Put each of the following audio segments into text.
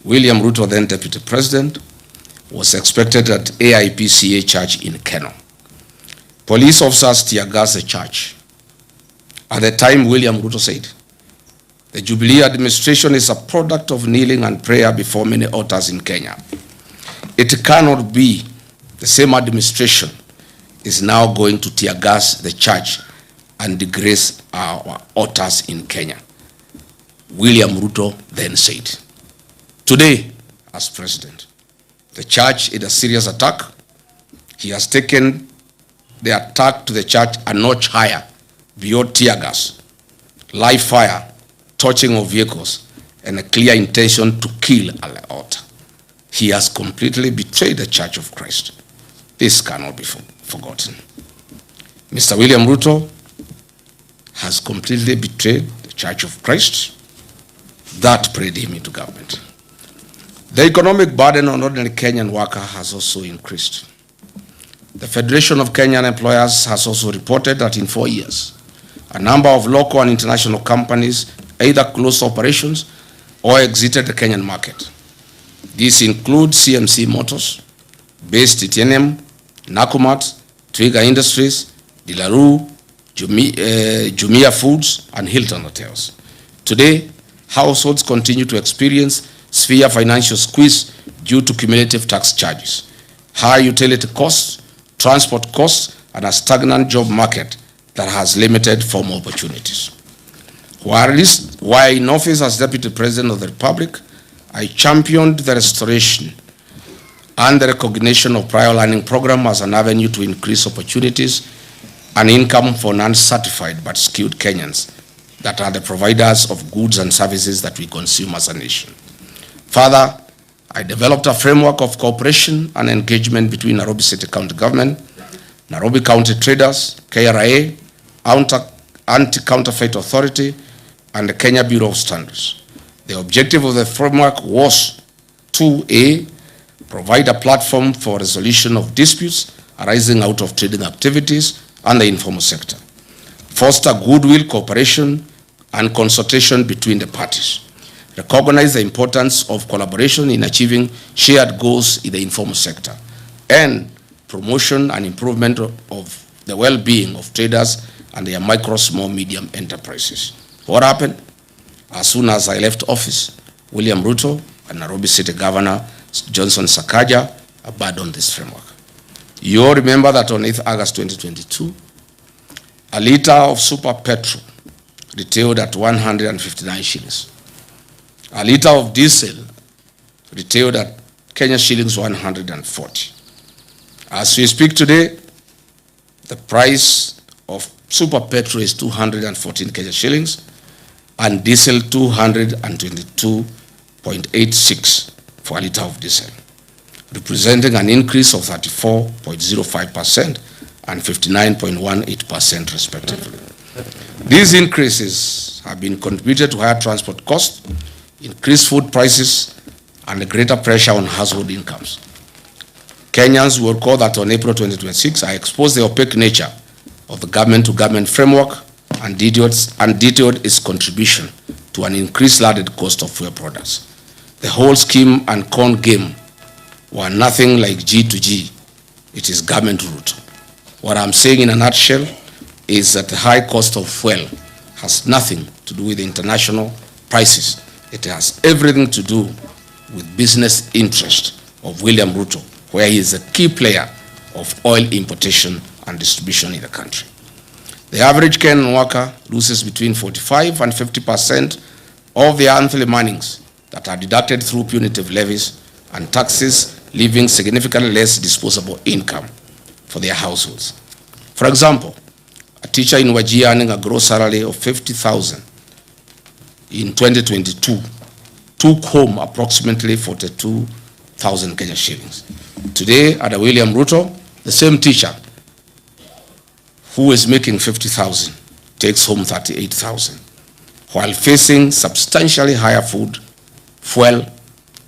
William Ruto, then Deputy President, was expected at AIPCA Church in Keno. Police officers tear gas the church. At the time, William Ruto said, the Jubilee administration is a product of kneeling and prayer before many altars in Kenya. It cannot be the same administration is now going to tear gas the church and degrade our altars in Kenya. William Ruto then said, today, as president, the church is a serious attack. He has taken the attack to the church a notch higher, beyond tear gas, live fire, torching of vehicles, and a clear intention to kill an altar. He has completely betrayed the Church of Christ. This cannot be forgotten. Mr. William Ruto has completely betrayed the Church of Christ. That prayed him into government. The economic burden on ordinary Kenyan worker has also increased. The Federation of Kenyan Employers has also reported that in 4 years, a number of local and international companies either closed operations or exited the Kenyan market. These include CMC Motors, Base Titanium, Nakumat, Twiga Industries, Dilaru, Jumia Foods, and Hilton Hotels. Today, households continue to experience severe financial squeeze due to cumulative tax charges, high utility costs, transport costs, and a stagnant job market that has limited formal opportunities. While in office as Deputy President of the Republic, I championed the restoration and the recognition of prior learning program as an avenue to increase opportunities and income for non-certified but skilled Kenyans that are the providers of goods and services that we consume as a nation. Further, I developed a framework of cooperation and engagement between Nairobi City County Government, Nairobi County Traders, KRA, Anti-Counterfeit Authority, and the Kenya Bureau of Standards. The objective of the framework was to A, provide a platform for resolution of disputes arising out of trading activities and the informal sector, foster goodwill, cooperation, and consultation between the parties, recognize the importance of collaboration in achieving shared goals in the informal sector, and promotion and improvement of the well-being of traders and their micro, small, medium enterprises. What happened? As soon as I left office, William Ruto and Nairobi City Governor Johnson Sakaja abandoned this framework. You all remember that on 8th August 2022, a liter of super petrol retailed at 159 shillings. A liter of diesel retailed at Kenya shillings 140. As we speak today, the price of super petrol is 214 Kenya shillings and diesel 222.86 for a liter of diesel, representing an increase of 34.05% and 59.18% respectively. These increases have been contributed to higher transport costs, increased food prices, and a greater pressure on household incomes. Kenyans will recall that on April 2026, I exposed the opaque nature of the government-to-government framework and detailed its contribution to an increased landed cost of fuel products. The whole scheme and con game were nothing like G to G. It is government route. What I'm saying in a nutshell is that the high cost of fuel has nothing to do with international prices. It has everything to do with business interest of William Ruto, where he is a key player of oil importation and distribution in the country. The average Kenyan worker loses between 45 and 50% of their monthly earnings that are deducted through punitive levies and taxes, leaving significantly less disposable income for their households. For example, a teacher in Wajir earning a gross salary of 50,000 in 2022 took home approximately 42,000 Kenya shillings. Today, under William Ruto, the same teacher who is making 50,000 takes home 38,000, while facing substantially higher food, fuel,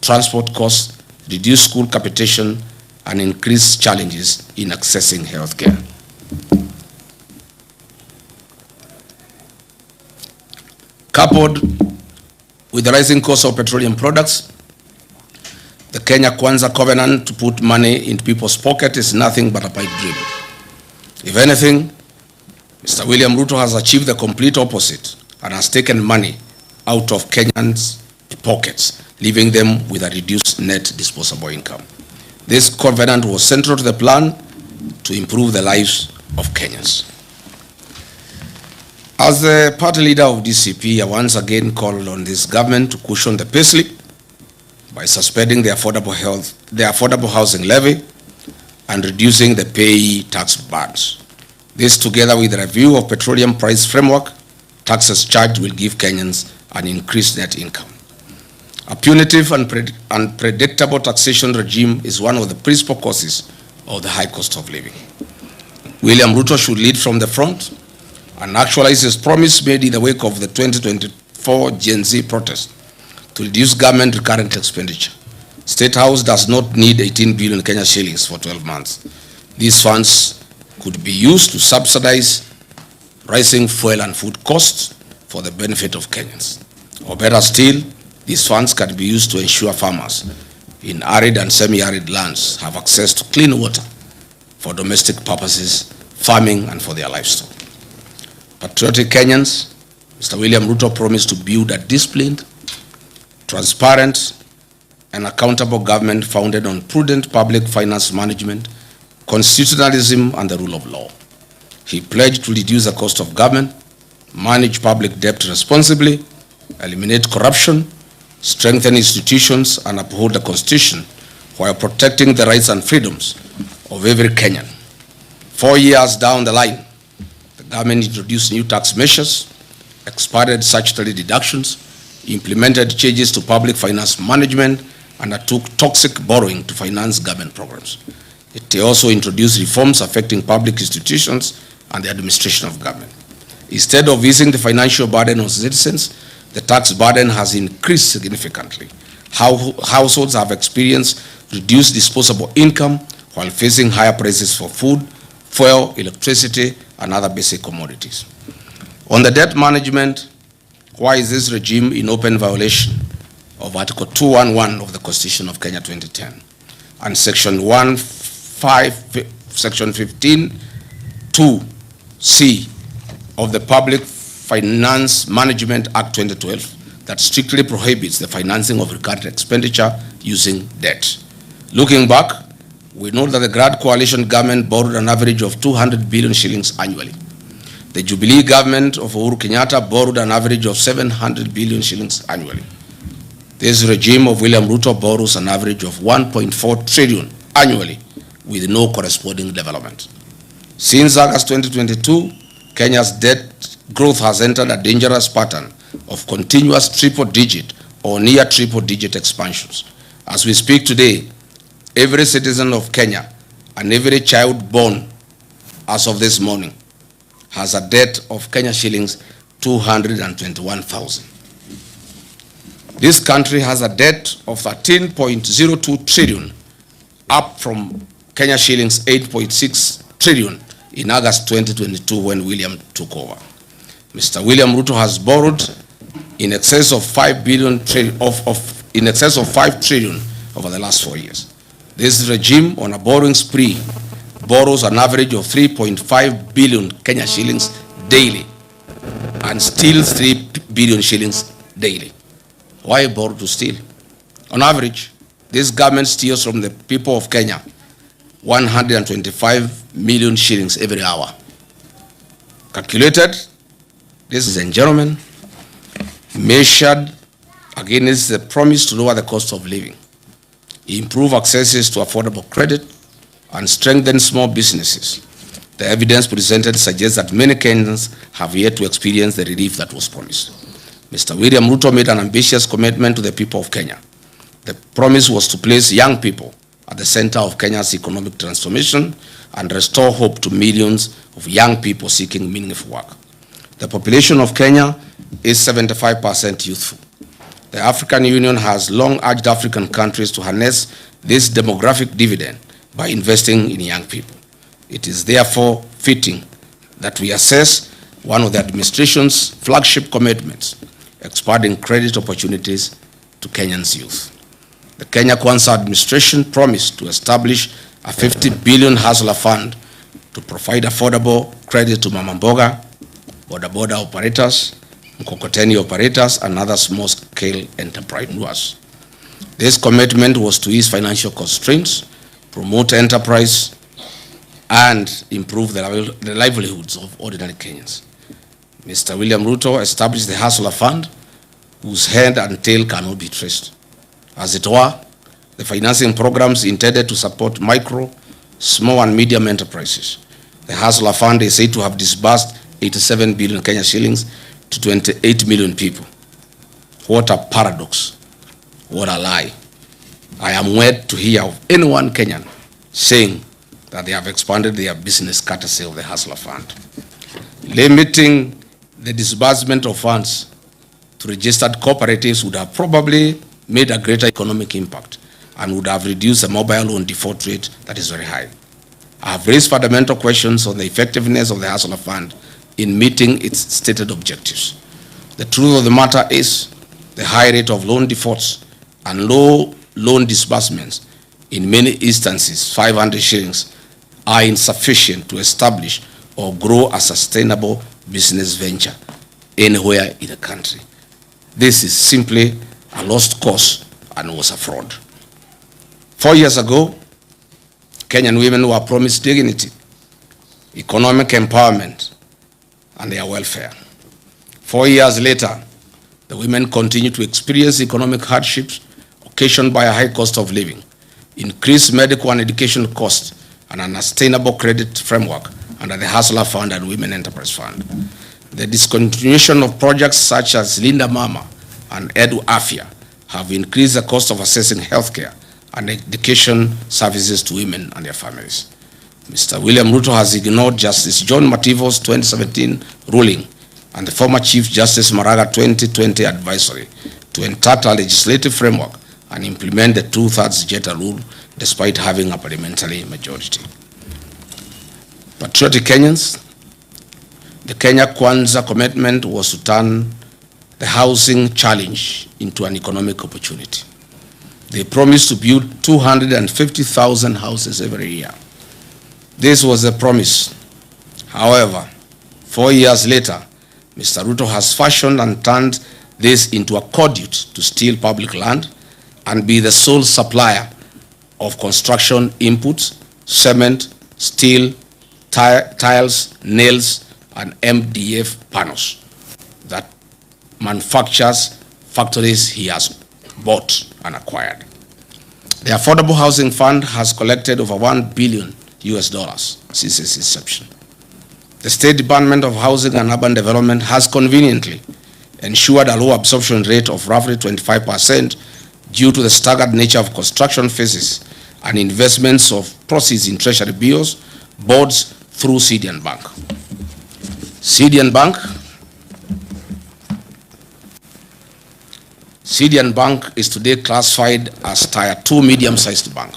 transport costs, reduced school capitation, and increased challenges in accessing healthcare. Coupled With the rising cost of petroleum products, the Kenya Kwanza covenant to put money into people's pocket is nothing but a pipe dream. If anything, Mr. William Ruto has achieved the complete opposite and has taken money out of Kenyans' pockets, leaving them with a reduced net disposable income. This covenant was central to the plan to improve the lives of Kenyans. As the party leader of DCP, I once again called on this government to cushion the payslip by suspending the affordable housing levy and reducing the payee tax burdens. This, together with the review of petroleum price framework, taxes charged will give Kenyans an increased net income. A punitive and unpredictable taxation regime is one of the principal causes of the high cost of living. William Ruto should lead from the front and actualize his promise made in the wake of the 2024 Gen Z protest to reduce government recurrent expenditure. State House does not need 18 billion Kenya shillings for 12 months. These funds could be used to subsidize rising fuel and food costs for the benefit of Kenyans. Or better still, these funds can be used to ensure farmers in arid and semi-arid lands have access to clean water for domestic purposes, farming, and for their livestock. Patriotic Kenyans, Mr. William Ruto promised to build a disciplined, transparent, and accountable government founded on prudent public finance management, constitutionalism, and the rule of law. He pledged to reduce the cost of government, manage public debt responsibly, eliminate corruption, strengthen institutions, and uphold the Constitution while protecting the rights and freedoms of every Kenyan. 4 years down the line, the government introduced new tax measures, expanded statutory deductions, implemented changes to public finance management, and undertook toxic borrowing to finance government programs. It also introduced reforms affecting public institutions and the administration of government. Instead of easing the financial burden on citizens, the tax burden has increased significantly. Households have experienced reduced disposable income while facing higher prices for food, fuel, electricity, and other basic commodities. On the debt management, why is this regime in open violation of Article 211 of the Constitution of Kenya 2010 and Section 15(2)(c) of the Public Finance Management Act 2012 that strictly prohibits the financing of recurrent expenditure using debt? Looking back, we know that the Grand Coalition government borrowed an average of 200 billion shillings annually. The Jubilee government of Uhuru Kenyatta borrowed an average of 700 billion shillings annually. This regime of William Ruto borrows an average of 1.4 trillion annually with no corresponding development. Since August 2022, Kenya's debt growth has entered a dangerous pattern of continuous triple-digit or near triple-digit expansions. As we speak today, every citizen of Kenya and every child born as of this morning has a debt of Kenya shillings 221,000. This country has a debt of 13.02 trillion, up from Kenya shillings 8.6 trillion in August 2022 when William took over. Mr. William Ruto has borrowed in excess of 5 trillion over the last 4 years. This regime on a borrowing spree borrows an average of 3.5 billion Kenya shillings daily and steals 3 billion shillings daily. Why borrow to steal? On average, this government steals from the people of Kenya 125 million shillings every hour. Calculated, ladies and gentlemen, measured against the promise to lower the cost of living, improve access to affordable credit, and strengthen small businesses. The evidence presented suggests that many Kenyans have yet to experience the relief that was promised. Mr. William Ruto made an ambitious commitment to the people of Kenya. The promise was to place young people at the center of Kenya's economic transformation and restore hope to millions of young people seeking meaningful work. The population of Kenya is 75% youthful. The African Union has long urged African countries to harness this demographic dividend by investing in young people. It is therefore fitting that we assess one of the administration's flagship commitments, expanding credit opportunities to Kenyans' youth. The Kenya Kwanza administration promised to establish a 50 billion hustler fund to provide affordable credit to mama mboga, boda operators, mkokoteni operators, and other small-scale entrepreneurs. This commitment was to ease financial constraints, promote enterprise, and improve the livelihoods of ordinary Kenyans. Mr. William Ruto established the Hustler Fund, whose head and tail cannot be traced. As it were, the financing programs intended to support micro, small and medium enterprises. The Hustler Fund is said to have disbursed 87 billion Kenya shillings to 28 million people. What a paradox. What a lie. I am wed to hear of any one Kenyan saying that they have expanded their business courtesy of the Hustler Fund. Limiting the disbursement of funds to registered cooperatives would have probably made a greater economic impact and would have reduced the mobile loan default rate that is very high. I have raised fundamental questions on the effectiveness of the Hustler Fund in meeting its stated objectives. The truth of the matter is the high rate of loan defaults and low loan disbursements, in many instances 500 shillings, are insufficient to establish or grow a sustainable business venture anywhere in the country. This is simply a lost cause and was a fraud. 4 years ago, Kenyan women were promised dignity, economic empowerment, and their welfare. 4 years later, the women continue to experience economic hardships occasioned by a high cost of living, increased medical and education costs, and an unsustainable credit framework under the Hustler Fund and Women Enterprise Fund. The discontinuation of projects such as Linda Mama and Edu Afya have increased the cost of accessing healthcare and education services to women and their families. Mr. William Ruto has ignored Justice John Mativo's 2017 ruling and the former Chief Justice Maraga 2020 advisory to entitle a legislative framework and implement the 2/3 Jeta rule despite having a parliamentary majority. Patriotic Kenyans, the Kenya Kwanza commitment was to turn the housing challenge into an economic opportunity. They promised to build 250,000 houses every year. This was a promise. However, 4 years later, Mr. Ruto has fashioned and turned this into a conduit to steal public land and be the sole supplier of construction inputs, cement, steel, tiles, nails, and MDF panels that manufactures factories he has bought and acquired. The Affordable Housing Fund has collected over $1 billion since its inception. The State Department of Housing and Urban Development has conveniently ensured a low absorption rate of roughly 25% due to the staggered nature of construction phases and investments of proceeds in treasury bills, boards through Cydian Bank. Cydian Bank is today classified as Tier 2 medium-sized bank.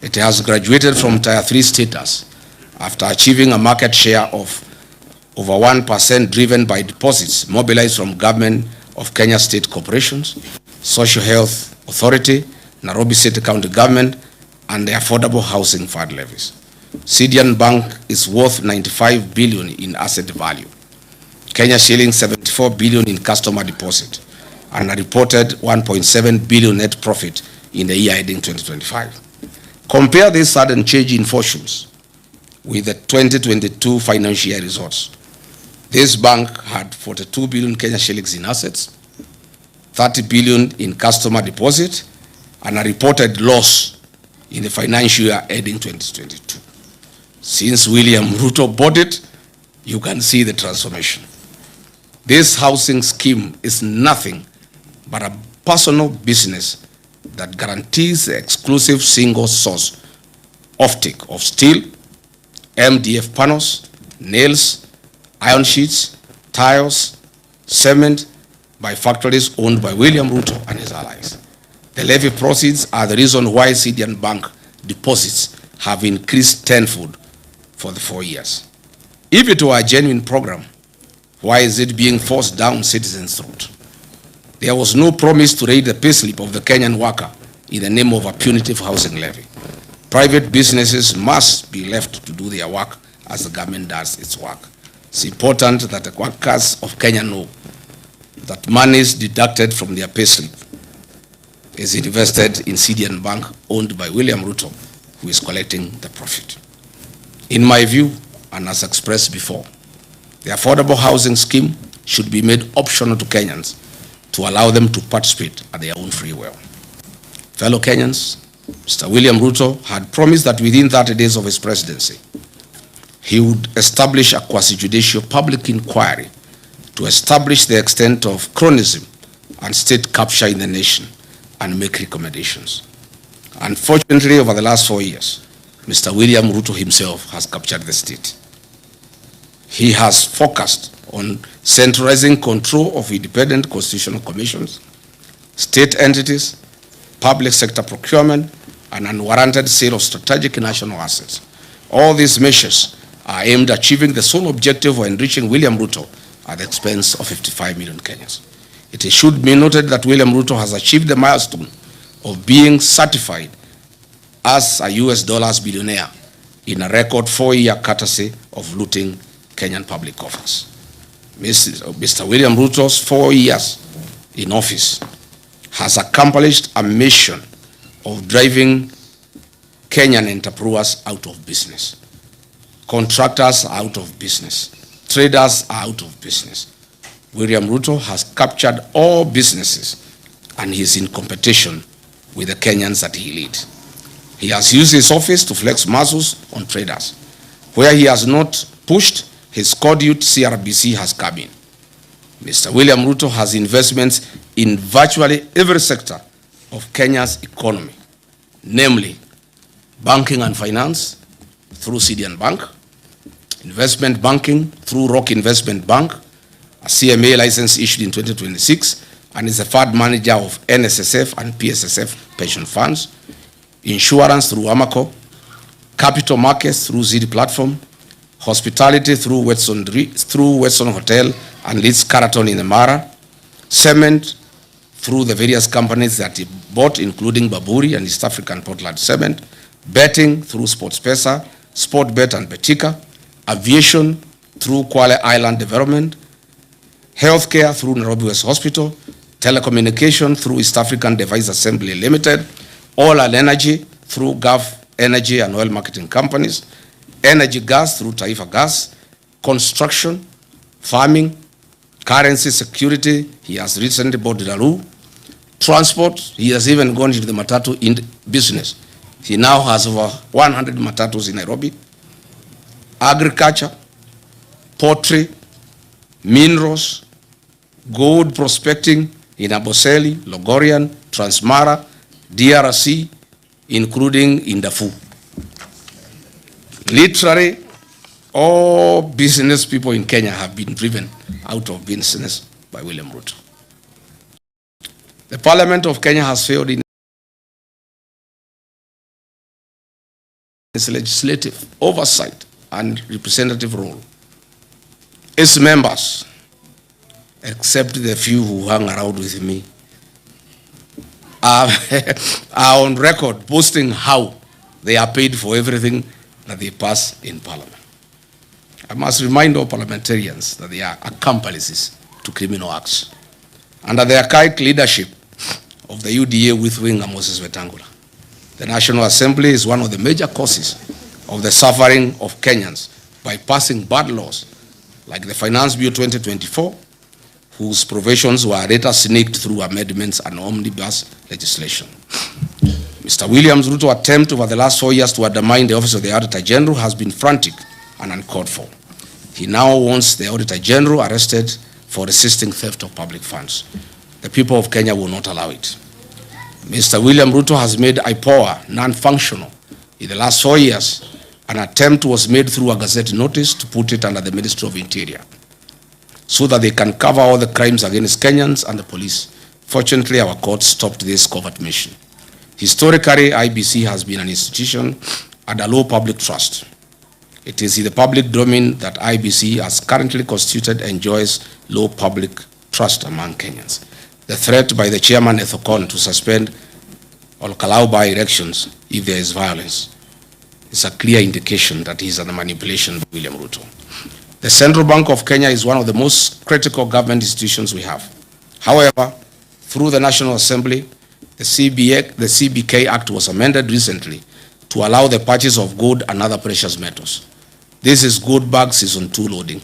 It has graduated from Tier 3 status after achieving a market share of over 1% driven by deposits mobilized from Government of Kenya State Corporations, Social Health Authority, Nairobi City County Government, and the Affordable Housing Fund levies. Cydian Bank is worth 95 billion in asset value, Kenya shilling 74 billion in customer deposit, and a reported 1.7 billion net profit in the year ending 2025. Compare this sudden change in fortunes with the 2022 financial year results. This bank had 42 billion Kenya shillings in assets, 30 billion in customer deposit, and a reported loss in the financial year ending 2022. Since William Ruto bought it, you can see the transformation. This housing scheme is nothing but a personal business that guarantees the exclusive single source offtake of steel, MDF panels, nails, iron sheets, tiles, cement by factories owned by William Ruto and his allies. The levy proceeds are the reason why Cydian Bank deposits have increased tenfold for the 4 years. If it were a genuine program, why is it being forced down citizens' throat? There was no promise to raise the payslip of the Kenyan worker in the name of a punitive housing levy. Private businesses must be left to do their work as the government does its work. It's important that the workers of Kenya know that monies deducted from their payslip is invested in Cydian Bank, owned by William Ruto, who is collecting the profit. In my view, and as expressed before, the affordable housing scheme should be made optional to Kenyans to allow them to participate at their own free will. Fellow Kenyans, Mr. William Ruto had promised that within 30 days of his presidency, he would establish a quasi-judicial public inquiry to establish the extent of cronyism and state capture in the nation and make recommendations. Unfortunately, over the last 4 years, Mr. William Ruto himself has captured the state. He has focused on centralizing control of independent constitutional commissions, state entities, public sector procurement, and unwarranted sale of strategic national assets. All these measures are aimed at achieving the sole objective of enriching William Ruto at the expense of 55 million Kenyans. It should be noted that William Ruto has achieved the milestone of being certified as a US dollars billionaire in a record 4-year courtesy of looting Kenyan public coffers. Mr. William Ruto's 4 years in office has accomplished a mission of driving Kenyan entrepreneurs out of business. Contractors are out of business. Traders are out of business. William Ruto has captured all businesses and he is in competition with the Kenyans that he leads. He has used his office to flex muscles on traders. Where he has not pushed, his cordial CRBC has come in. Mr. William Ruto has investments in virtually every sector of Kenya's economy, namely banking and finance through Cydian Bank, investment banking through Rock Investment Bank, a CMA license issued in 2026, and is a fund manager of NSSF and PSSF pension funds, insurance through Amaco, capital markets through ZD platform, hospitality through Weston Hotel and Leeds Caraton in the Mara, cement through the various companies that he bought, including Baburi and East African Portland Cement, betting through SportsPesa, Sportbet and Betika, aviation through Kwale Island Development, healthcare through Nairobi West Hospital, telecommunication through East African Device Assembly Limited, oil and energy through Gulf Energy and oil marketing companies, energy gas through Taifa Gas, construction, farming, currency security, he has recently bought Daru, transport, he has even gone into the matatu in business. He now has over 100 matatus in Nairobi, agriculture, poultry, minerals, gold prospecting in Aboseli, Logorian, Transmara, DRC, including in Darfur. Literally, all business people in Kenya have been driven out of business by William Ruto. The Parliament of Kenya has failed in its legislative oversight and representative role. Its members, except the few who hang around with me, are on record boasting how they are paid for everything that they pass in Parliament. I must remind all parliamentarians that they are accomplices to criminal acts. Under the archaic leadership of the UDA with wing Moses Wetangula, the National Assembly is one of the major causes of the suffering of Kenyans by passing bad laws like the Finance Bill 2024, whose provisions were later sneaked through amendments and omnibus legislation. Mr. William Ruto's attempt over the last 4 years to undermine the office of the Auditor General has been frantic and uncalled for. He now wants the Auditor General arrested for resisting theft of public funds. The people of Kenya will not allow it. Mr. William Ruto has made IPOA non-functional. In the last 4 years, an attempt was made through a Gazette notice to put it under the Ministry of Interior so that they can cover all the crimes against Kenyans and the police. Fortunately, our court stopped this covert mission. Historically, IBC has been an institution under low public trust. It is in the public domain that IBC, as currently constituted, enjoys low public trust among Kenyans. The threat by the chairman Ethocon to suspend or allow by elections if there is violence is a clear indication that he is under manipulation by William Ruto. The Central Bank of Kenya is one of the most critical government institutions we have. However, through the National Assembly, the CBK Act was amended recently to allow the purchase of gold and other precious metals. This is gold bag season 2 loading.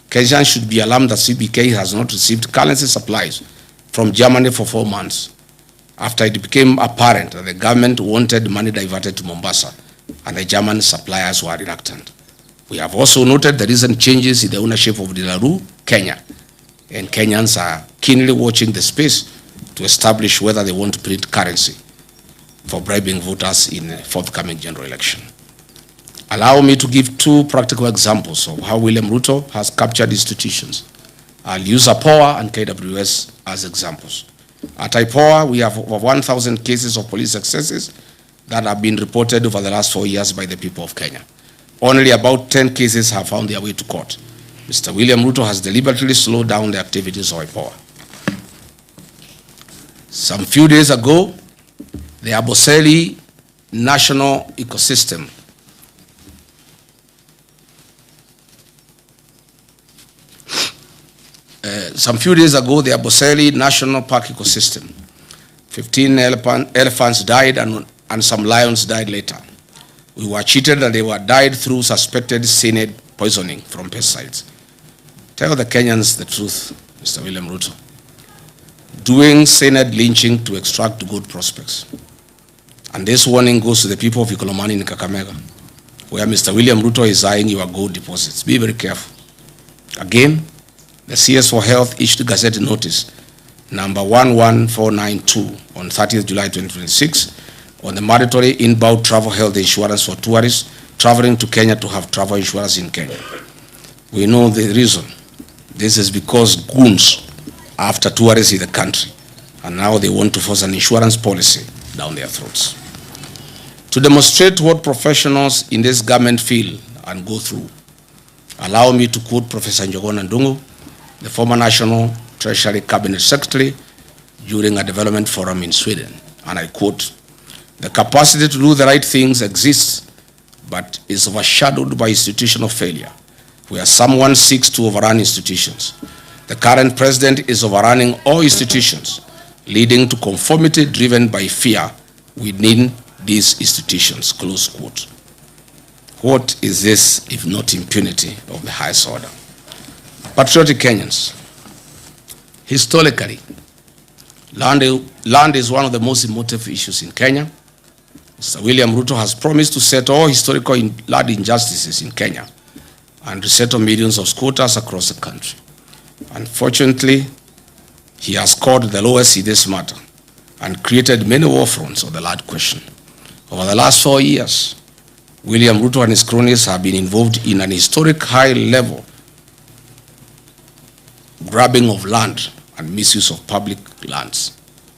Kenyans should be alarmed that CBK has not received currency supplies from Germany for 4 months after it became apparent that the government wanted money diverted to Mombasa and the German suppliers were reluctant. We have also noted the recent changes in the ownership of Dilaru, Kenya, and Kenyans are keenly watching the space to establish whether they want to print currency for bribing voters in a forthcoming general election. Allow me to give 2 practical examples of how William Ruto has captured institutions. I'll use APOA and KWS as examples. At IPOA, we have over 1,000 cases of police excesses that have been reported over the last 4 years by the people of Kenya. Only about 10 cases have found their way to court. Mr. William Ruto has deliberately slowed down the activities of IPOA. Some few days ago, the Amboseli National Ecosystem the Amboseli National Park ecosystem, 15 elephants died and some lions died later. We were cheated that they were died through suspected cyanide poisoning from pesticides. Tell the Kenyans the truth, Mr. William Ruto. Doing cyanide lynching to extract good prospects. And this warning goes to the people of Ikolomani in Kakamega, where Mr. William Ruto is eyeing your gold deposits. Be very careful. Again, the CS for Health issued Gazette notice number 11492 on 30th July 2026 on the mandatory inbound travel health insurance for tourists traveling to Kenya to have travel insurance in Kenya. We know the reason. This is because goons are after tourists in the country, and now they want to force an insurance policy down their throats. To demonstrate what professionals in this government feel and go through, allow me to quote Professor Njogona Ndungu, the former National Treasury Cabinet Secretary, during a development forum in Sweden. And I quote, "The capacity to do the right things exists, but is overshadowed by institutional failure, where someone seeks to overrun institutions. The current president is overrunning all institutions, leading to conformity driven by fear within these institutions," close quote. What is this if not impunity of the highest order? Patriotic Kenyans, historically, land is one of the most emotive issues in Kenya. Mr. William Ruto has promised to settle all historical land injustices in Kenya and resettle millions of squatters across the country. Unfortunately, he has scored the lowest in this matter and created many war fronts on the land question. Over the last 4 years, William Ruto and his cronies have been involved in an historic high-level grabbing of land and misuse of public lands.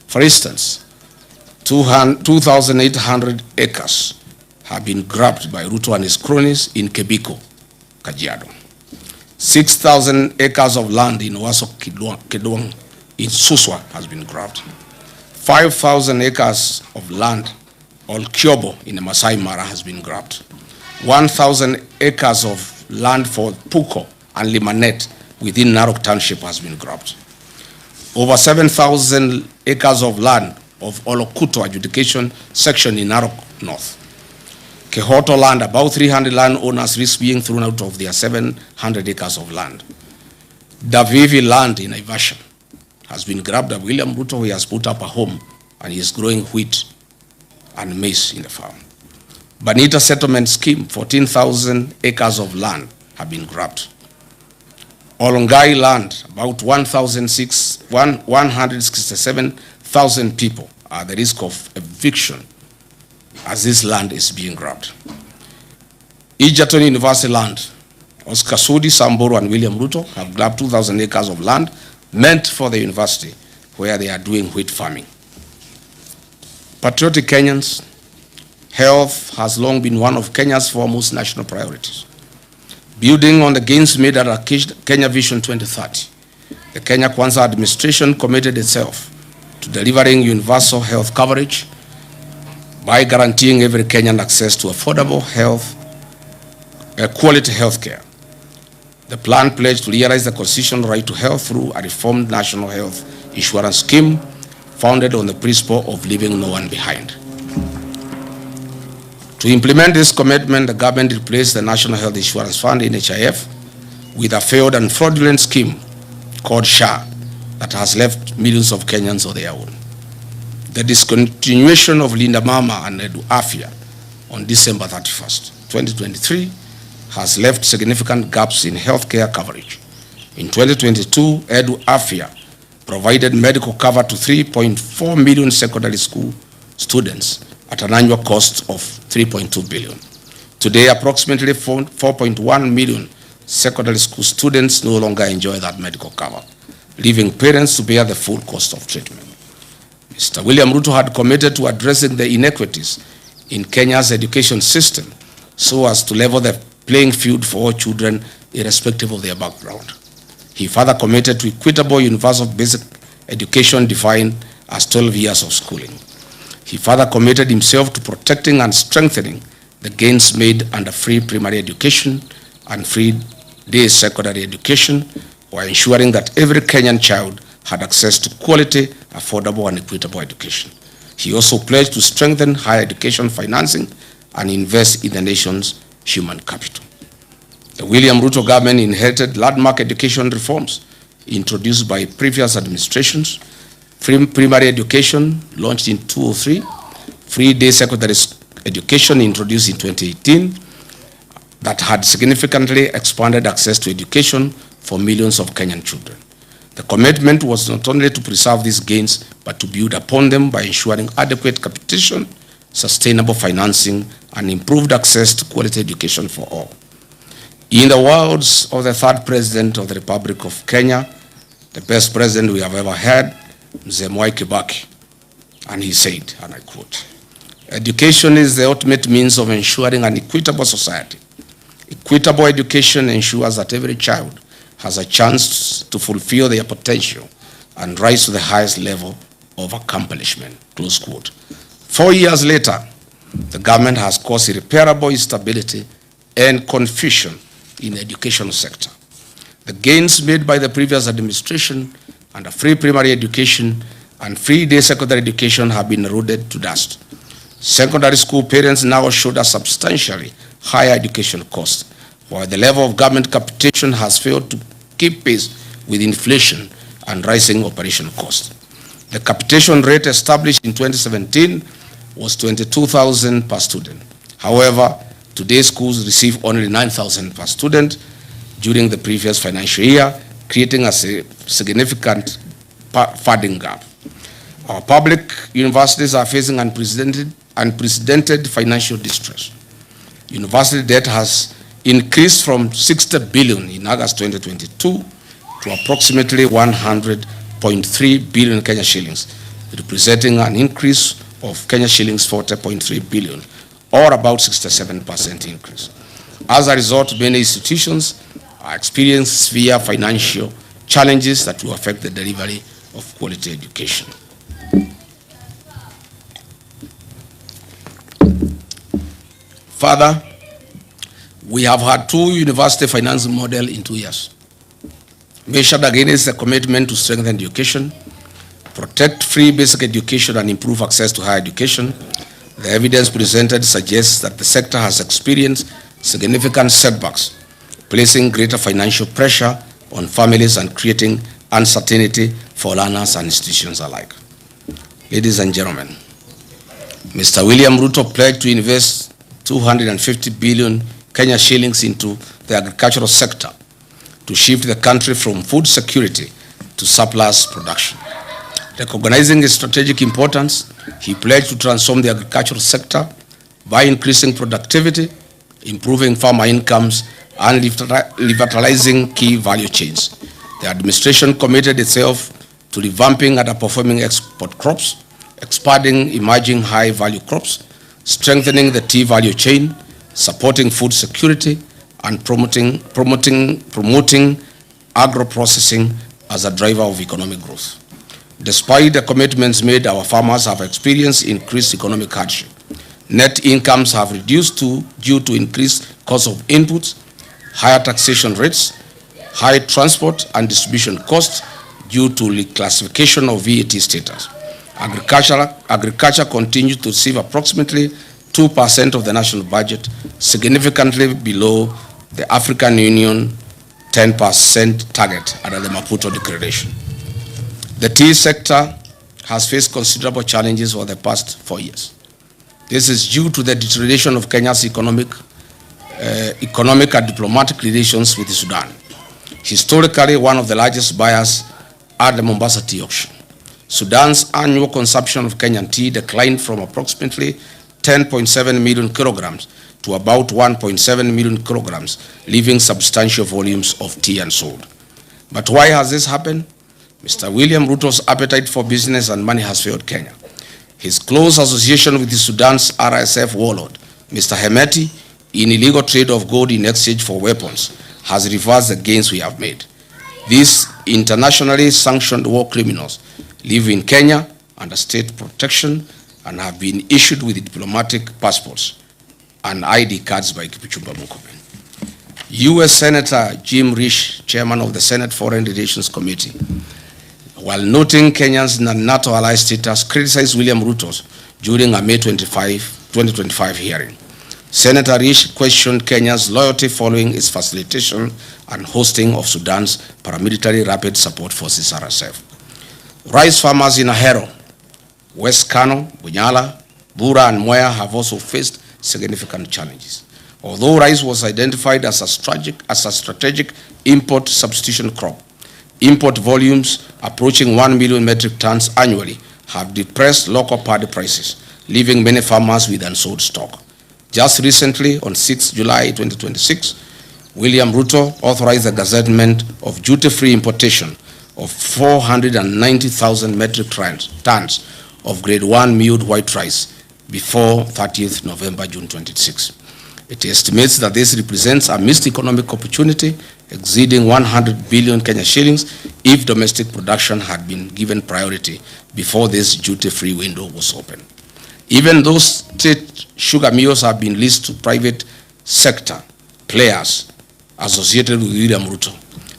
For instance, 2,800 acres have been grabbed by Ruto and his cronies in Kebiko, Kajiado. 6,000 acres of land in Owaso Kedwang in Suswa has been grabbed. 5,000 acres of land on Kyobo in the Masai Mara has been grabbed. 1,000 acres of land for Puko and Limanet within Narok Township has been grabbed. Over 7,000 acres of land of Olokuto adjudication section in Narok North. Kehoto land, about 300 landowners risk being thrown out of their 700 acres of land. Davivi land in Naivasha has been grabbed by William Ruto. He has put up a home and he is growing wheat and maize in the farm. Banita settlement scheme, 14,000 acres of land have been grabbed. Olongai land, about 167,000 people are at the risk of eviction as this land is being grabbed. Egerton University land, Oscar Sudi, Samburu, and William Ruto have grabbed 2,000 acres of land meant for the university where they are doing wheat farming. Patriotic Kenyans, health has long been one of Kenya's foremost national priorities. Building on the gains made at Kenya Vision 2030, the Kenya Kwanza administration committed itself to delivering universal health coverage by guaranteeing every Kenyan access to affordable quality health care. The plan pledged to realize the constitutional right to health through a reformed national health insurance scheme founded on the principle of leaving no one behind. To implement this commitment, the government replaced the National Health Insurance Fund, NHIF, with a failed and fraudulent scheme called SHA that has left millions of Kenyans on their own. The discontinuation of Linda Mama and Edu Afya on December 31st, 2023 has left significant gaps in healthcare coverage. In 2022, Edu Afya provided medical cover to 3.4 million secondary school students at an annual cost of 3.2 billion. Today, approximately 4.1 million secondary school students no longer enjoy that medical cover, leaving parents to bear the full cost of treatment. Mr. William Ruto had committed to addressing the inequities in Kenya's education system so as to level the playing field for all children irrespective of their background. He further committed to equitable universal basic education defined as 12 years of schooling. He further committed himself to protecting and strengthening the gains made under free primary education and free day secondary education, while ensuring that every Kenyan child had access to quality, affordable, and equitable education. He also pledged to strengthen higher education financing and invest in the nation's human capital. The William Ruto government inherited landmark education reforms introduced by previous administrations. Free primary education launched in 2003, free day secondary education introduced in 2018, that had significantly expanded access to education for millions of Kenyan children. The commitment was not only to preserve these gains, but to build upon them by ensuring adequate capitation, sustainable financing, and improved access to quality education for all. In the words of the third president of the Republic of Kenya, the best president we have ever had, Mzee Mwai Kibaki, and he said, and I quote, "Education is the ultimate means of ensuring an equitable society. Equitable education ensures that every child has a chance to fulfill their potential and rise to the highest level of accomplishment." Close quote. 4 years later, the government has caused irreparable instability and confusion in the education sector. The gains made by the previous administration under free primary education and free day secondary education have been eroded to dust. Secondary school parents now shoulder substantially higher education costs, while the level of government capitation has failed to keep pace with inflation and rising operation costs. The capitation rate established in 2017 was 22,000 per student. However, today's schools receive only 9,000 per student during the previous financial year, creating a significant funding gap. Our public universities are facing unprecedented financial distress. University debt has increased from 60 billion in August 2022 to approximately 100.3 billion Kenya shillings, representing an increase of Kenya shillings 40.3 billion, or about 67% increase. As a result, many institutions are experiencing severe financial challenges that will affect the delivery of quality education. Further, we have had two university financing models in 2 years. Measured against the commitment to strengthen education, protect free basic education, and improve access to higher education, the evidence presented suggests that the sector has experienced significant setbacks, placing greater financial pressure on families and creating uncertainty for learners and institutions alike. Ladies and gentlemen, Mr. William Ruto pledged to invest 250 billion Kenya shillings into the agricultural sector to shift the country from food security to surplus production. Recognizing its strategic importance, he pledged to transform the agricultural sector by increasing productivity, improving farmer incomes, and revitalizing key value chains. The administration committed itself to revamping underperforming export crops, expanding emerging high-value crops, strengthening the tea value chain, supporting food security, and promoting agro-processing as a driver of economic growth. Despite the commitments made, our farmers have experienced increased economic hardship. Net incomes have reduced due to increased cost of inputs, higher taxation rates, high transport and distribution costs due to reclassification of VAT status. Agriculture continues to receive approximately 2% of the national budget, significantly below the African Union 10% target under the Maputo Declaration. The tea sector has faced considerable challenges over the past 4 years. This is due to the deterioration of Kenya's economic and diplomatic relations with Sudan. Historically, one of the largest buyers at the Mombasa tea auction. Sudan's annual consumption of Kenyan tea declined from approximately 10.7 million kilograms to about 1.7 million kilograms, leaving substantial volumes of tea unsold. But why has this happened? Mr. William Ruto's appetite for business and money has failed Kenya. His close association with Sudan's RSF warlord, Mr. Hemeti, in illegal trade of gold in exchange for weapons, has reversed the gains we have made. These internationally sanctioned war criminals live in Kenya under state protection and have been issued with diplomatic passports and ID cards by Kipchumba Murkomen. U.S. Senator Jim Risch, chairman of the Senate Foreign Relations Committee, while noting Kenya's NATO ally status, criticized William Ruto during a May 2025 hearing. Senator Risch questioned Kenya's loyalty following its facilitation and hosting of Sudan's paramilitary rapid support forces RSF. Rice farmers in Ahero, West Kano, Bunyala, Bura and Mwea have also faced significant challenges. Although rice was identified as a strategic import substitution crop, import volumes approaching 1 million metric tons annually have depressed local paddy prices, leaving many farmers with unsold stock. Just recently, on 6 July 2026, William Ruto authorized the gazettement of duty-free importation of 490,000 metric tons of grade 1 milled white rice before 30th November, June 26. It estimates that this represents a missed economic opportunity exceeding 100 billion Kenya shillings if domestic production had been given priority before this duty-free window was open. Even though state sugar mills have been leased to private sector players associated with William Ruto,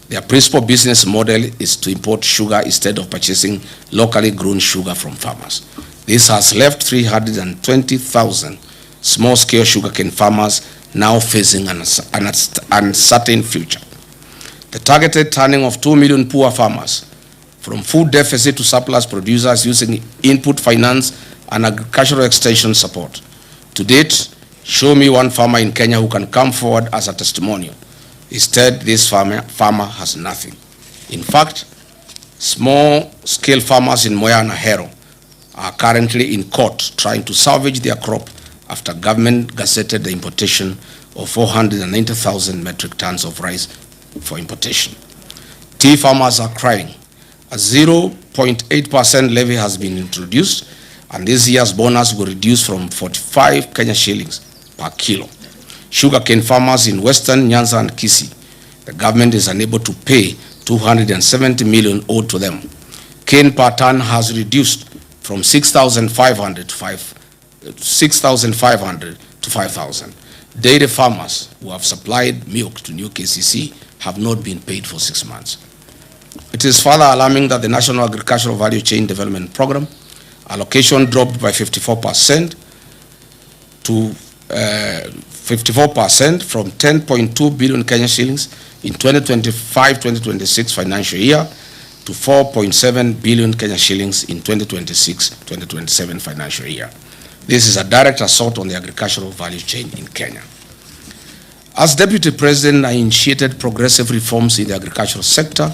their principal business model is to import sugar instead of purchasing locally grown sugar from farmers. This has left 320,000 small-scale sugarcane farmers now facing an uncertain future. The targeted turning of 2 million poor farmers from food deficit to surplus producers using input finance and agricultural extension support. To date, show me one farmer in Kenya who can come forward as a testimonial. Instead, this farmer has nothing. In fact, small-scale farmers in Mwea and Ahero are currently in court trying to salvage their crop after government gazetted the importation of 490,000 metric tons of rice for importation. Tea farmers are crying. A 0.8% levy has been introduced, and this year's bonus will reduce from 45 Kenya shillings per kilo. Sugarcane farmers in Western Nyanza and Kisii, the government is unable to pay 270 million owed to them. Cane per ton has reduced from 6,500 to 5,000. Dairy farmers who have supplied milk to new KCC have not been paid for 6 months. It is further alarming that the National Agricultural Value Chain Development Program allocation dropped by 54% to 54% from 10.2 billion Kenya shillings in 2025-2026 financial year to 4.7 billion Kenya shillings in 2026-2027 financial year. This is a direct assault on the agricultural value chain in Kenya. As Deputy President, I initiated progressive reforms in the agricultural sector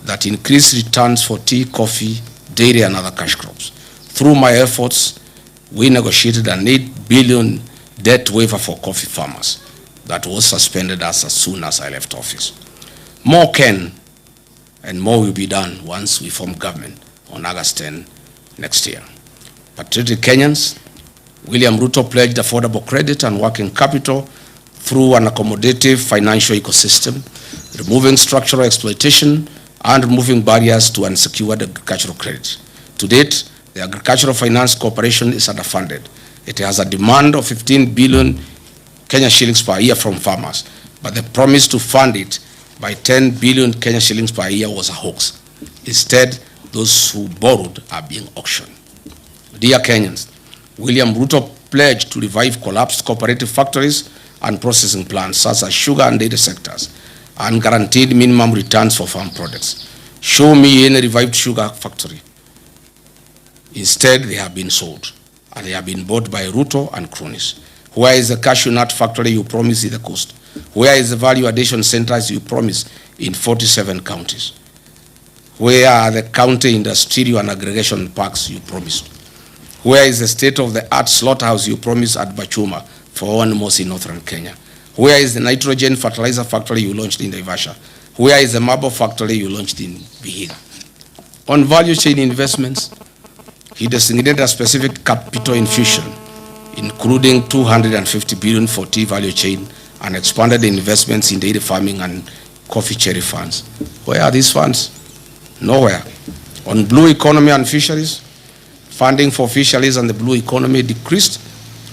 that increase returns for tea, coffee, dairy, and other cash crops. Through my efforts, we negotiated an 8 billion debt waiver for coffee farmers that was suspended as soon as I left office. More can and more will be done once we form government on August 10 next year. Patriotic Kenyans, William Ruto pledged affordable credit and working capital through an accommodative financial ecosystem, removing structural exploitation and removing barriers to unsecured agricultural credit. To date, the Agricultural Finance Corporation is underfunded. It has a demand of 15 billion Kenya shillings per year from farmers, but the promise to fund it by 10 billion Kenya shillings per year was a hoax. Instead, those who borrowed are being auctioned. Dear Kenyans, William Ruto pledged to revive collapsed cooperative factories and processing plants such as sugar and dairy sectors, and guaranteed minimum returns for farm products. Show me any revived sugar factory. Instead, they have been sold, and they have been bought by Ruto and cronies. Where is the cashew nut factory you promised in the coast? Where is the value addition centers you promised in 47 counties? Where are the county industrial and aggregation parks you promised? Where is the state-of-the-art slaughterhouse you promised at Bachuma for animals in northern Kenya? Where is the nitrogen fertilizer factory you launched in Naivasha? Where is the marble factory you launched in Vihiga? On value chain investments, he designated a specific capital infusion, including 250 billion for tea value chain, and expanded the investments in dairy farming and coffee cherry funds. Where are these funds? Nowhere. On blue economy and fisheries, funding for fisheries and the blue economy decreased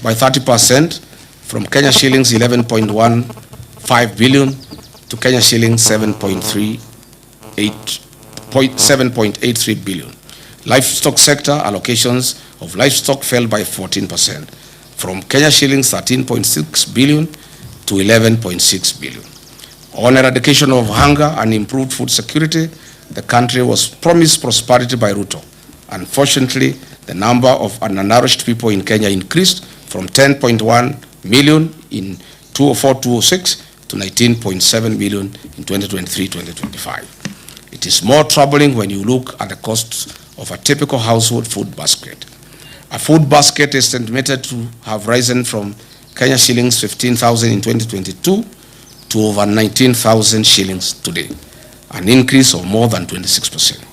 by 30% from Kenya shillings 11.15 billion to Kenya shillings 7.83 billion. Livestock sector allocations of livestock fell by 14% from Kenya shillings 13.6 billion to 11.6 billion. On eradication of hunger and improved food security, the country was promised prosperity by Ruto. Unfortunately, the number of undernourished people in Kenya increased from 10.1 million in 2004-2006 to 19.7 million in 2023-2025. It is more troubling when you look at the costs of a typical household food basket. A food basket is estimated to have risen from Kenya shillings 15,000 in 2022 to over 19,000 shillings today, an increase of more than 26%.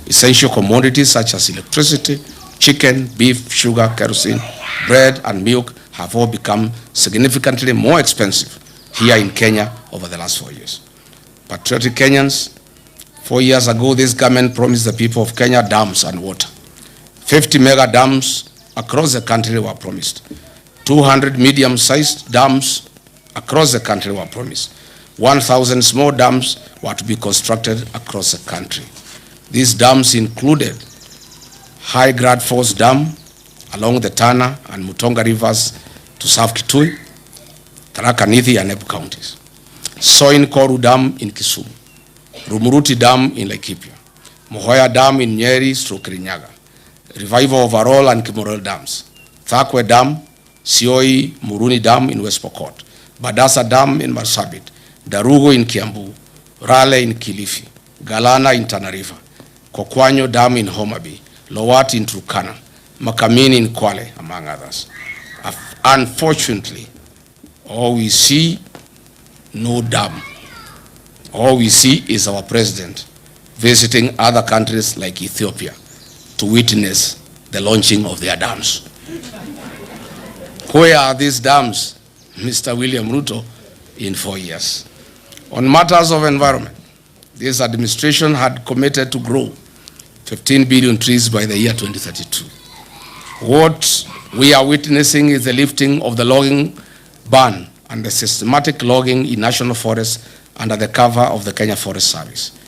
Essential commodities such as electricity, chicken, beef, sugar, kerosene, bread, and milk have all become significantly more expensive here in Kenya over the last 4 years. Patriotic Kenyans, 4 years ago, this government promised the people of Kenya dams and water. 50 mega dams across the country were promised. 200 medium-sized dams across the country were promised. 1,000 small dams were to be constructed across the country. These dams included High Grad Force Dam along the Tana and Mutonga rivers to serve Kitui, Tharaka Nithi, and Embu counties. Soin Koru Dam in Kisumu, Rumuruti Dam in Laikipia, Mohoya Dam in Nyeri / Kirinyaga, revival of Arol and Kimorel Dams, Thakwe Dam, Sioi Muruni Dam in West Pokot, Badasa Dam in Marsabit, Darugo in Kiambu, Rale in Kilifi, Galana in Tana River, Kokwanyo Dam in Homa Bay, Lowati in Turkana, Makamini in Kwale, among others. Unfortunately, all we see, no dam. All we see is our president visiting other countries like Ethiopia to witness the launching of their dams. Where are these dams, Mr. William Ruto, in 4 years? On matters of environment, this administration had committed to grow 15 billion trees by the year 2032. What we are witnessing is the lifting of the logging ban and the systematic logging in national forests under the cover of the Kenya Forest Service.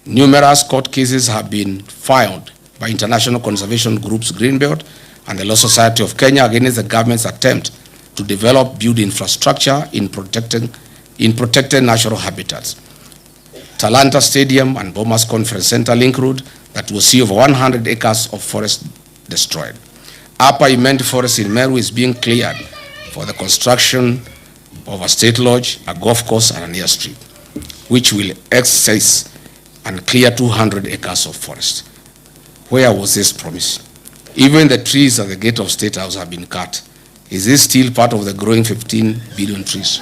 Numerous court cases have been filed by international conservation groups Greenbelt and the Law Society of Kenya against the government's attempt to develop build infrastructure in protected natural habitats. Talanta Stadium and Bomas Conference Center Link Road that will see over 100 acres of forest destroyed. Upper Imenti Forest in Meru is being cleared for the construction of a state lodge, a golf course, and an airstrip, which will excise and clear 200 acres of forest. Where was this promise? Even the trees at the gate of State House have been cut. Is this still part of the growing 15 billion trees?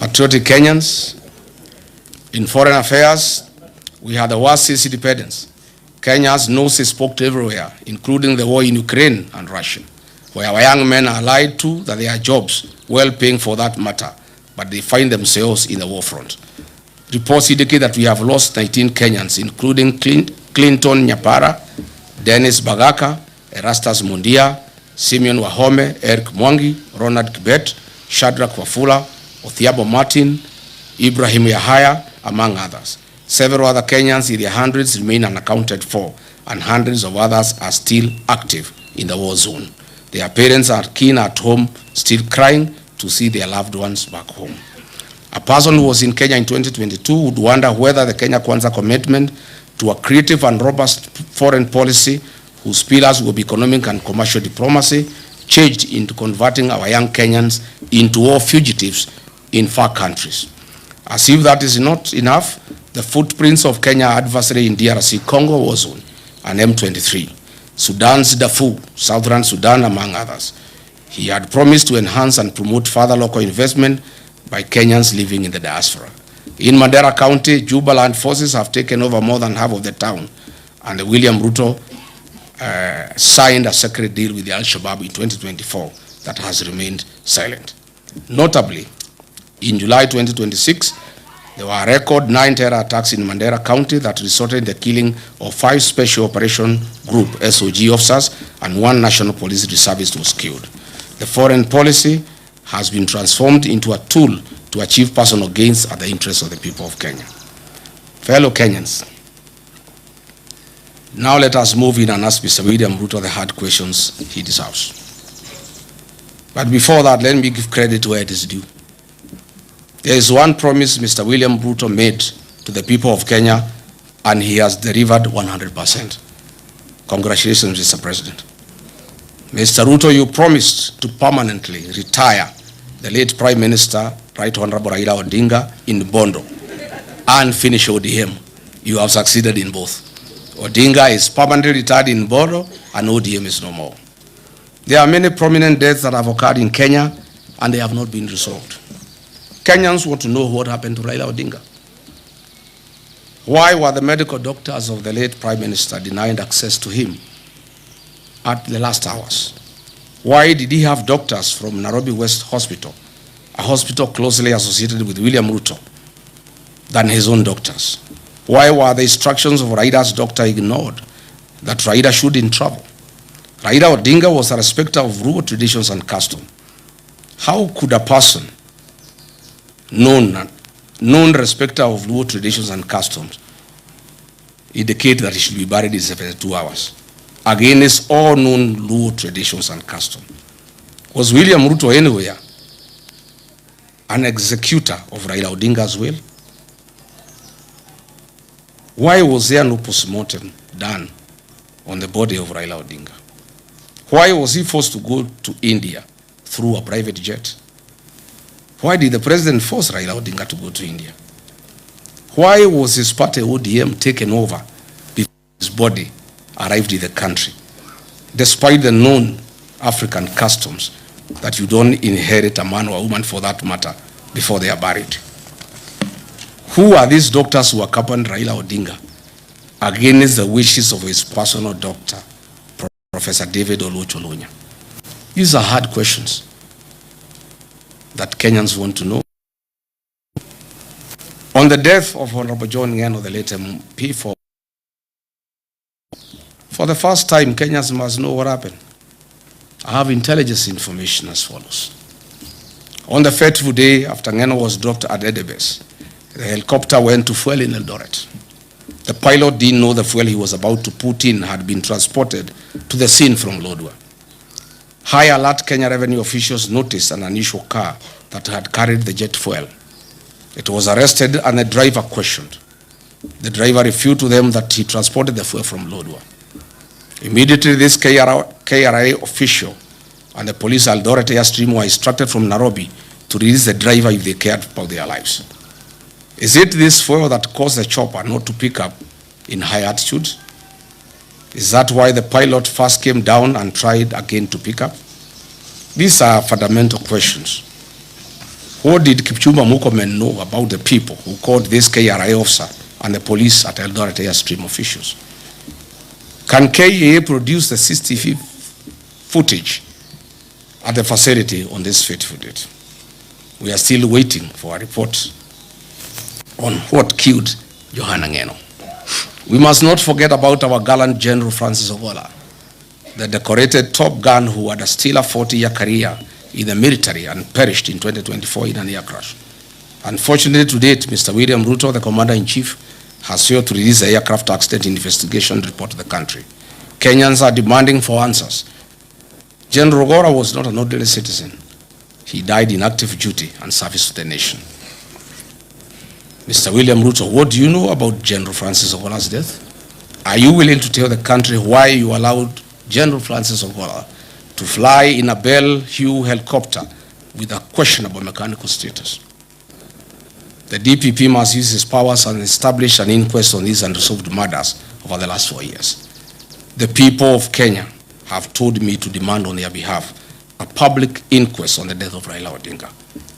Patriotic Kenyans, in foreign affairs, we had the worst since independence. Kenya's nose is poked everywhere, including the war in Ukraine and Russia, where our young men are lied to that they are jobs, well paying for that matter, but they find themselves in the war front. Reports indicate that we have lost 19 Kenyans, including Clinton Nyapara, Dennis Bagaka, Erastus Mundia, Simeon Wahome, Eric Mwangi, Ronald Kibet, Shadrach Wafula, Othiabo Martin, Ibrahim Yahaya, among others. Several other Kenyans in their hundreds remain unaccounted for, and hundreds of others are still active in the war zone. Their parents are keen at home, still crying to see their loved ones back home. A person who was in Kenya in 2022 would wonder whether the Kenya Kwanza commitment to a creative and robust foreign policy whose pillars will be economic and commercial diplomacy changed into converting our young Kenyans into war fugitives in far countries. As if that is not enough, the footprints of Kenya adversary in DRC Congo war zone and M23, Sudan's Darfur, Southern Sudan, among others. He had promised to enhance and promote further local investment by Kenyans living in the diaspora. In Mandera County, Juba land forces have taken over more than half of the town, and William Ruto signed a secret deal with the Al-Shabaab in 2024 that has remained silent. Notably, in July 2026, there were a record 9 terror attacks in Mandera County that resulted in the killing of 5 Special Operation Group SOG officers, and 1 National Police Reservist was killed. The foreign policy has been transformed into a tool to achieve personal gains at the interests of the people of Kenya. Fellow Kenyans, now let us move in and ask Mr. William Ruto the hard questions he deserves. But before that, let me give credit where it is due. There is one promise Mr. William Ruto made to the people of Kenya, and he has delivered 100%. Congratulations, Mr. President. Mr. Ruto, you promised to permanently retire the late Prime Minister, Right Honorable Raila Odinga, in Bondo and finish ODM. You have succeeded in both. Odinga is permanently retired in Bondo and ODM is no more. There are many prominent deaths that have occurred in Kenya and they have not been resolved. Kenyans want to know what happened to Raila Odinga. Why were the medical doctors of the late Prime Minister denied access to him at the last hours? Why did he have doctors from Nairobi West Hospital, a hospital closely associated with William Ruto, than his own doctors? Why were the instructions of Raila's doctor ignored that Raila shouldn't travel? Raila Odinga was a respecter of rural traditions and custom. How could a person known respecter of rural traditions and customs indicate that he should be buried in 72 hours against all known rural traditions and customs? Was William Ruto anywhere an executor of Raila Odinga's will? Why was there no postmortem done on the body of Raila Odinga? Why was he forced to go to India through a private jet? Why did the president force Raila Odinga to go to India? Why was his party ODM taken over before his body arrived in the country, despite the known African customs that you don't inherit a man or a woman, for that matter, before they are buried? Who are these doctors who accompanied Raila Odinga against the wishes of his personal doctor, Professor David Oluoch-Oluonya? These are hard questions that Kenyans want to know. On the death of Honorable John Ngeno, the late MP, for the first time, Kenyans must know what happened. I have intelligence information as follows. On the fateful day after Ngeno was dropped at Edebes, the helicopter went to fuel in Eldoret. The pilot didn't know the fuel he was about to put in had been transported to the scene from Lodwar. High alert Kenya revenue officials noticed an unusual car that had carried the jet fuel. It was arrested and the driver questioned. The driver refuted to them that he transported the fuel from Lodwar. Immediately, this KRA official and the police Eldoret airstream were instructed from Nairobi to release the driver if they cared about their lives. Is it this fuel that caused the chopper not to pick up in high altitudes? Is that why the pilot first came down and tried again to pick up? These are fundamental questions. What did Kipchumba Murkomen know about the people who called this KRA officer and the police at Eldoret airstream officials? Can KEA produce the CCTV footage at the facility on this fateful date? We are still waiting for a report on what killed Johanna Ngeno. We must not forget about our gallant General Francis Ogola, the decorated top gun who had a stellar 40-year career in the military and perished in 2024 in an air crash. Unfortunately, to date, Mr. William Ruto, the Commander-in-Chief, has failed to release the aircraft accident investigation report to the country. Kenyans are demanding for answers. General Ogola was not an ordinary citizen. He died in active duty and service to the nation. Mr. William Ruto, what do you know about General Francis Ogola's death? Are you willing to tell the country why you allowed General Francis Ogola to fly in a Bell Hue helicopter with a questionable mechanical status? The DPP must use his powers and establish an inquest on these unresolved murders over the last 4 years. The people of Kenya have told me to demand on their behalf a public inquest on the death of Raila Odinga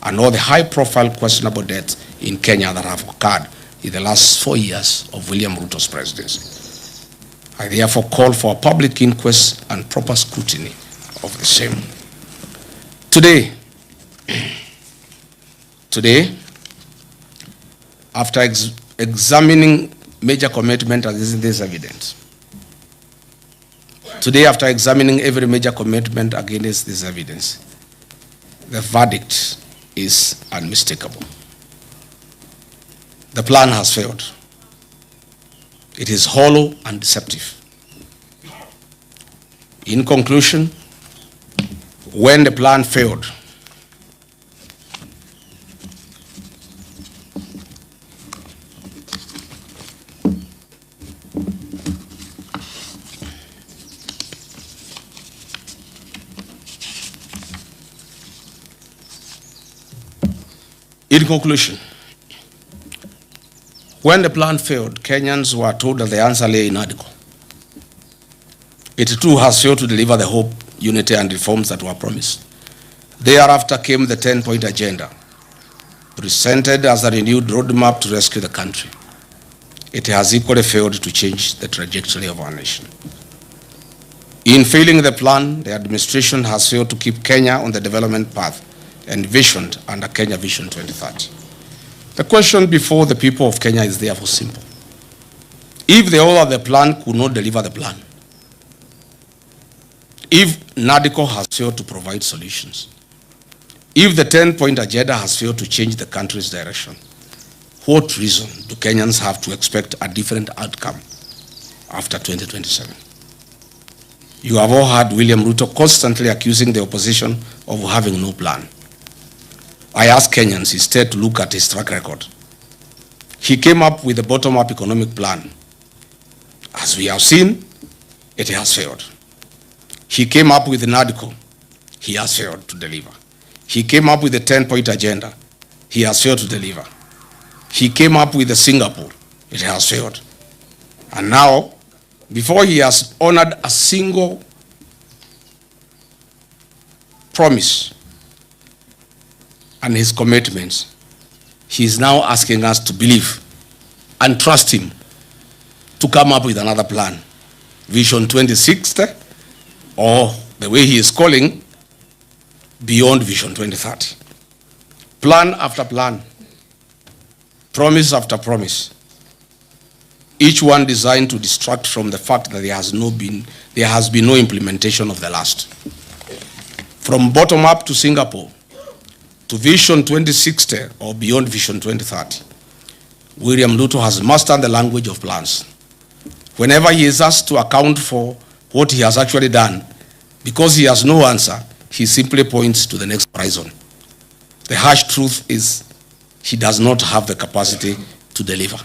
and all the high-profile questionable deaths in Kenya that have occurred in the last 4 years of William Ruto's presidency. I therefore call for a public inquest and proper scrutiny of the same. Today, after examining major commitment against this evidence, after examining every major commitment against this evidence, the verdict is unmistakable. The plan has failed. It is hollow and deceptive. In conclusion, when the plan failed, Kenyans were told that the answer lay in article. It too has failed to deliver the hope, unity, and reforms that were promised. Thereafter came the 10-point agenda, presented as a renewed roadmap to rescue the country. It has equally failed to change the trajectory of our nation. In failing the plan, the administration has failed to keep Kenya on the development path envisioned under Kenya Vision 2030. The question before the people of Kenya is therefore simple. If the author of the plan could not deliver the plan, if NADCO has failed to provide solutions, if the 10-point agenda has failed to change the country's direction, what reason do Kenyans have to expect a different outcome after 2027? You have all heard William Ruto constantly accusing the opposition of having no plan. I ask Kenyans instead to look at his track record. He came up with a bottom-up economic plan. As we have seen, it has failed. He came up with NADCO. He has failed to deliver. He came up with the 10-point agenda. He has failed to deliver. He came up with the Singapore. It has failed. And now, before he has honored a single promise and his commitments, he is now asking us to believe and trust him to come up with another plan, Vision 2060, or the way he is calling, Beyond Vision 2030. Plan after plan, promise after promise, each one designed to distract from the fact that there has been no implementation of the last. From bottom up to Singapore, to Vision 2060 or Beyond Vision 2030, William Ruto has mastered the language of plans. Whenever he is asked to account for what he has actually done, because he has no answer, he simply points to the next horizon. The harsh truth is he does not have the capacity to deliver.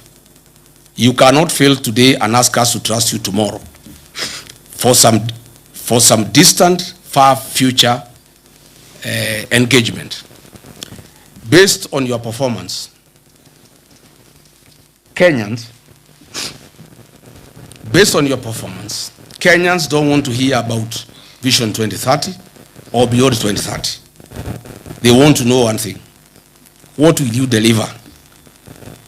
You cannot fail today and ask us to trust you tomorrow for some distant, far future engagement. Based on your performance, Kenyans don't want to hear about Vision 2030 or Beyond 2030. They want to know one thing. What will you deliver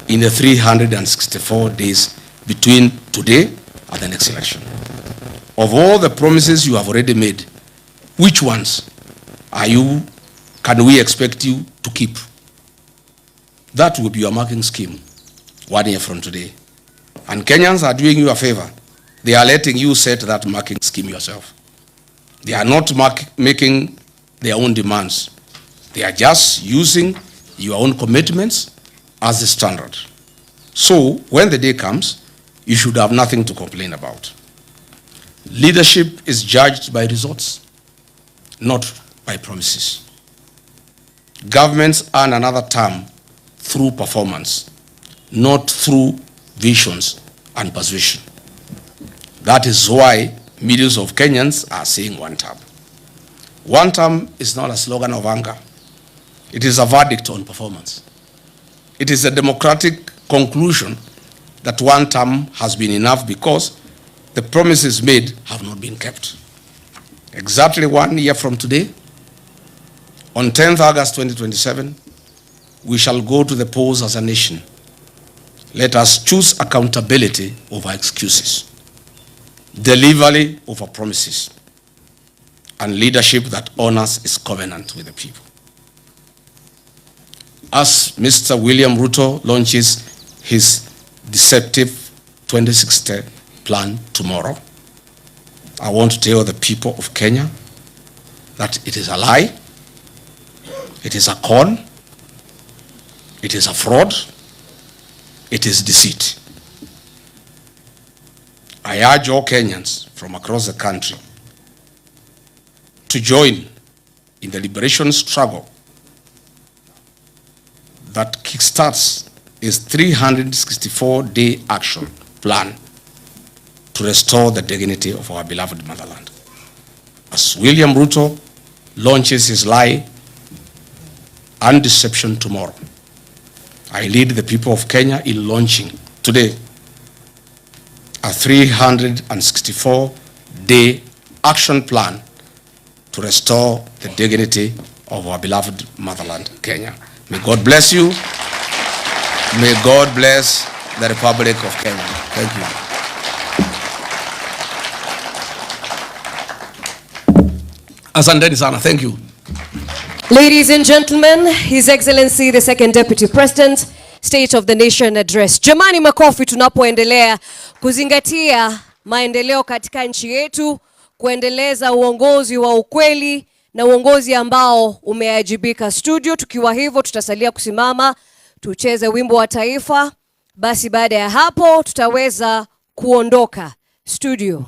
in the 364 days between today and the next election? Of all the promises you have already made, which ones can we expect you to keep? That will be your marking scheme 1 year from today. And Kenyans are doing you a favor. They are letting you set that marking scheme yourself. They are not making their own demands. They are just using your own commitments as the standard. So when the day comes, you should have nothing to complain about. Leadership is judged by results, not by promises. Governments earn another term through performance, not through visions and persuasion. That is why millions of Kenyans are saying one term. One term is not a slogan of anger. It is a verdict on performance. It is a democratic conclusion that one term has been enough because the promises made have not been kept. Exactly 1 year from today, on 10th August 2027, we shall go to the polls as a nation. Let us choose accountability over excuses, delivery over promises, and leadership that honors its covenant with the people. As Mr. William Ruto launches his deceptive 2060 plan tomorrow, I want to tell the people of Kenya that it is a lie, it is a con, it is a fraud, it is deceit. I urge all Kenyans from across the country to join in the liberation struggle that kickstarts his 364-day action plan to restore the dignity of our beloved motherland. As William Ruto launches his lie and deception tomorrow, I lead the people of Kenya in launching today a 364-day action plan to restore the dignity of our beloved motherland, Kenya. May God bless you. May God bless the Republic of Kenya. Thank you. Asanteni sana. Thank you. Ladies and gentlemen, His Excellency the Second Deputy President, State of the Nation Address. Jamani, makofi tunapoendelea kuzingatia maendeleo katika nchi yetu, kuendeleza uongozi wa ukweli na uongozi ambao umeajibika. Studio, tukiwa hivyo tutasalia kusimama tucheze wimbo wa taifa. Basi baada ya hapo tutaweza kuondoka studio.